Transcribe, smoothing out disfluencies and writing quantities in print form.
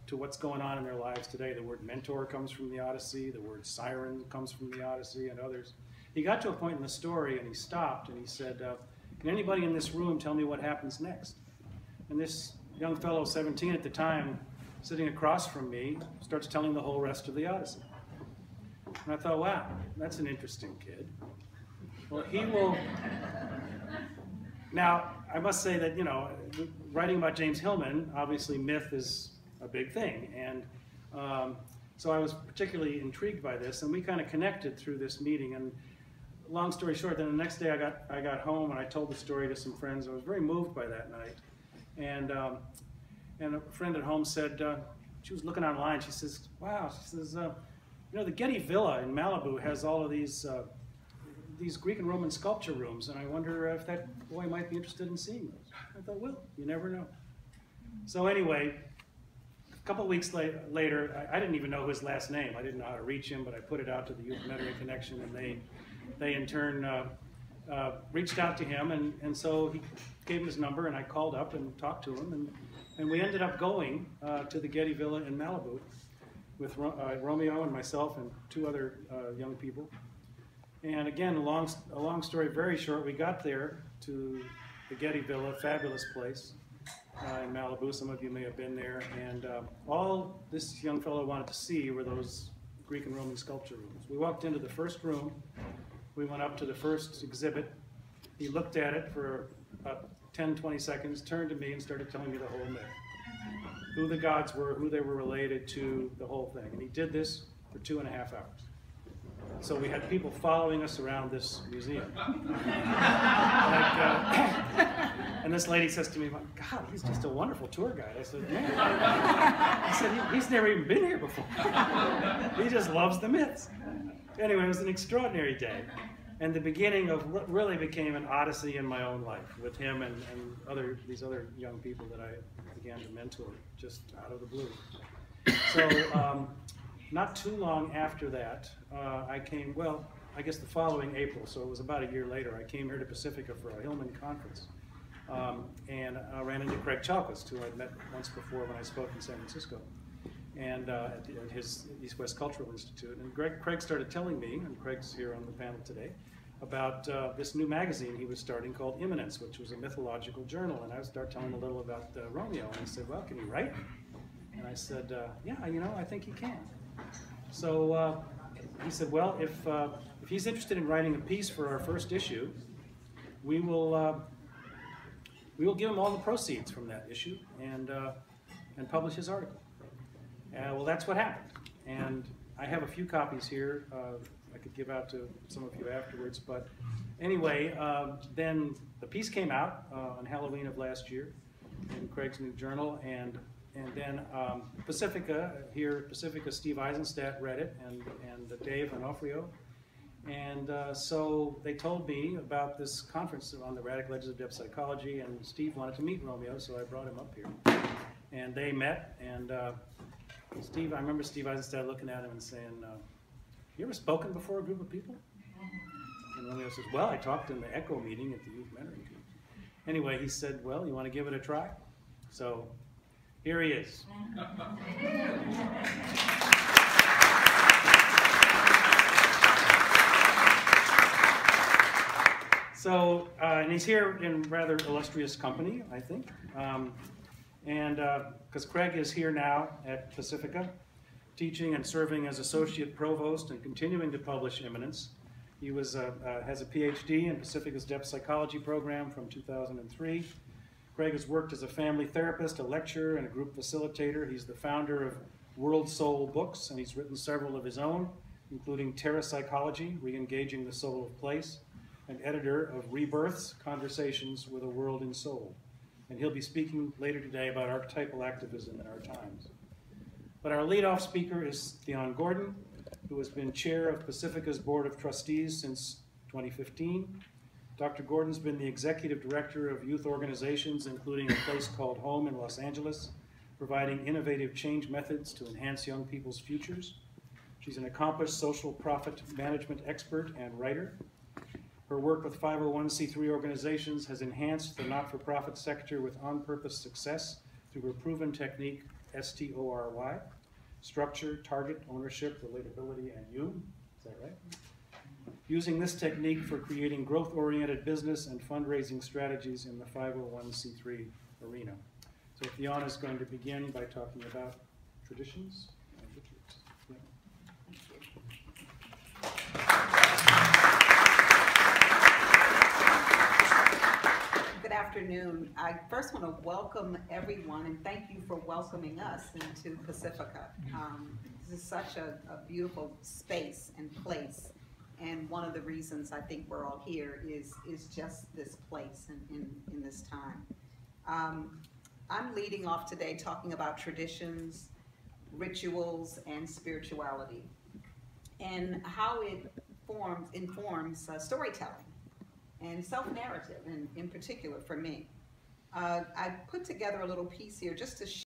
to what's going on in their lives today. The word mentor comes from the Odyssey, the word siren comes from the Odyssey, and others. He got to a point in the story and he stopped and he said, can anybody in this room tell me what happens next? And this young fellow, 17 at the time, sitting across from me, starts telling the whole rest of the Odyssey. And I thought, wow, that's an interesting kid. Well, he will... Now, I must say that, you know, writing about James Hillman, obviously myth is a big thing. And so I was particularly intrigued by this, and we kind of connected through this meeting. And long story short, then the next day I got home and I told the story to some friends. I was very moved by that night. And a friend at home said, she was looking online, she says, wow, she says, you know, the Getty Villa in Malibu has all of these Greek and Roman sculpture rooms, and I wonder if that boy might be interested in seeing those. I thought, well, you never know. So anyway, a couple of weeks later, I didn't even know his last name. I didn't know how to reach him, but I put it out to the Youth Mentoring Connection, and they in turn reached out to him, and so he gave him his number, and I called up and talked to him, and we ended up going to the Getty Villa in Malibu with Romeo and myself and two other young people. And again, a long story very short, we got there to the Getty Villa, fabulous place in Malibu. Some of you may have been there. And all this young fellow wanted to see were those Greek and Roman sculpture rooms. We walked into the first room. We went up to the first exhibit. He looked at it for about 10, 20 seconds, turned to me and started telling me the whole myth. Who the gods were, who they were related to, the whole thing. And he did this for 2.5 hours. So we had people following us around this museum. And this lady says to me, God, he's just a wonderful tour guide. I said, man. I said, he's never even been here before. He just loves the myths. Anyway, it was an extraordinary day. And the beginning of what really became an odyssey in my own life with him and these other young people that I began to mentor just out of the blue. So not too long after that, I came, well, I guess the following April, so it was about a year later, I came here to Pacifica for a Hillman conference. And I ran into Craig Chalkis, who I'd met once before when I spoke in San Francisco, and at his East-West Cultural Institute. And Craig started telling me, and Craig's here on the panel today, about this new magazine he was starting called Imminence, which was a mythological journal. And I started telling him a little about Romeo, and he said, well, can you write? And I said, yeah, you know, I think he can. So he said, well, if he's interested in writing a piece for our first issue, we will give him all the proceeds from that issue and publish his article. Well, that's what happened. And I have a few copies here. I could give out to some of you afterwards. But anyway, then the piece came out on Halloween of last year in Craig's new journal. And then Pacifica, Steve Eisenstadt read it, and Dave Onofrio. And so they told me about this conference on the radical edges of depth psychology, and Steve wanted to meet Romeo, so I brought him up here. And they met, and I remember Steve Eisenstadt looking at him and saying, you ever spoken before a group of people? And Romeo says, well, I talked in the ECHO meeting at the Youth Mentoring Team. Anyway, he said, well, you want to give it a try? So here he is. So, and he's here in rather illustrious company, I think. Because Craig is here now at Pacifica, teaching and serving as Associate Provost and continuing to publish Imminence. He has a PhD in Pacifica's Depth Psychology program from 2003. Craig has worked as a family therapist, a lecturer, and a group facilitator. He's the founder of World Soul Books, and he's written several of his own, including Terra Psychology, Re-engaging the Soul of Place, and editor of Rebirths, Conversations with a World in Soul. And he'll be speaking later today about archetypal activism in our times. But our leadoff speaker is Theon Gordon, who has been chair of Pacifica's Board of Trustees since 2015. Dr. Gordon's been the executive director of youth organizations, including a place called Home in Los Angeles, providing innovative change methods to enhance young people's futures. She's an accomplished social profit management expert and writer. Her work with 501c3 organizations has enhanced the not-for-profit sector with on-purpose success through a proven technique, STORY, structure, target, ownership, relatability, and you. Is that right? Using this technique for creating growth-oriented business and fundraising strategies in the 501c3 arena. So Fiona is going to begin by talking about traditions and rituals. Good afternoon. I first want to welcome everyone and thank you for welcoming us into Pacifica. This is such a beautiful space and place, and one of the reasons I think we're all here is just this place and in this time. I'm leading off today talking about traditions, rituals, and spirituality, and how it informs storytelling and self-narrative, in particular for me. I put together a little piece here just to